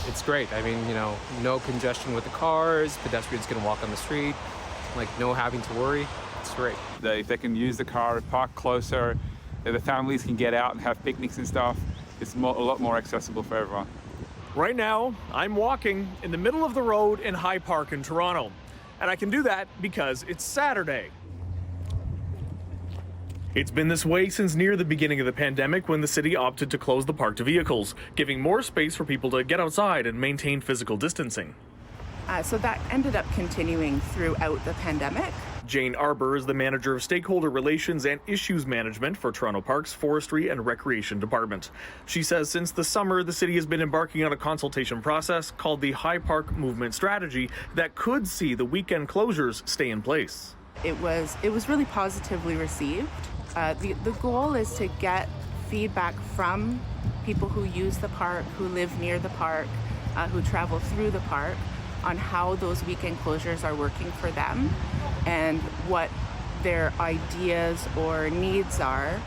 It's great. I mean, no congestion with the cars, pedestrians can walk on the street, like no having to worry. It's great. If they can use the car, park closer, the families can get out and have picnics and stuff, it's a lot more accessible for everyone. Right now, I'm walking in the middle of the road in High Park in Toronto. And I can do that because it's Saturday. It's been this way since near the beginning of the pandemic, when the city opted to close the park to vehicles, giving more space for people to get outside and maintain physical distancing. So that ended up continuing throughout the pandemic. Jane Arbour is the manager of stakeholder relations and issues management for Toronto Parks, Forestry and Recreation Department. She says since the summer, the city has been embarking on a consultation process called the High Park Movement Strategy that could see the weekend closures stay in place. It was really positively received. The goal is to get feedback from people who use the park, who live near the park, who travel through the park, on how those weekend closures are working for them and what their ideas or needs are.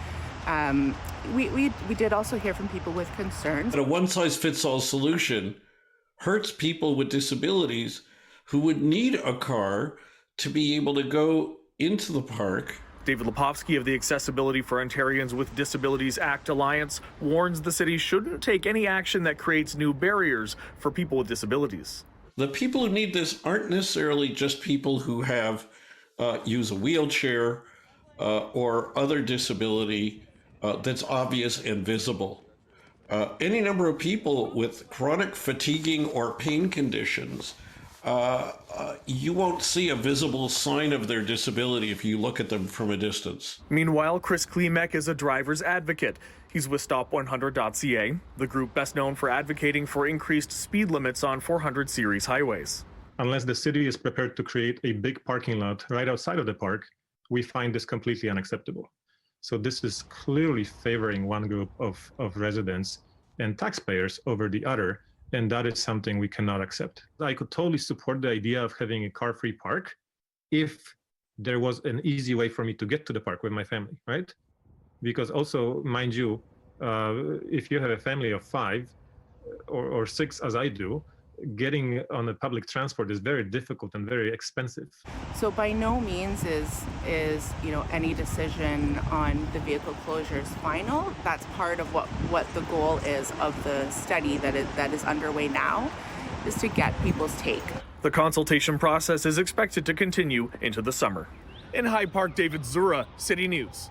We did also hear from people with concerns. But a one-size-fits-all solution hurts people with disabilities who would need a car to be able to go into the park. David Lepofsky of the Accessibility for Ontarians with Disabilities Act Alliance warns the city shouldn't take any action that creates new barriers for people with disabilities. The people who need this aren't necessarily just people who have use a wheelchair or other disability that's obvious and visible. Any number of people with chronic fatiguing or pain conditions, you won't see a visible sign of their disability if you look at them from a distance. Meanwhile, Chris Klimek is a driver's advocate. He's with Stop100.ca, the group best known for advocating for increased speed limits on 400 series highways. Unless the city is prepared to create a big parking lot right outside of the park, we find this completely unacceptable. So this is clearly favoring one group of residents and taxpayers over the other, and that is something we cannot accept. I could totally support the idea of having a car-free park if there was an easy way for me to get to the park with my family, right? Because also, mind you, if you have a family of 5 or 6, as I do, getting on a public transport is very difficult and very expensive. So by no means is any decision on the vehicle closures final. That's part of what the goal is of the study that is underway now, is to get people's take. The consultation process is expected to continue into the summer. In Hyde Park, David Zura, City News.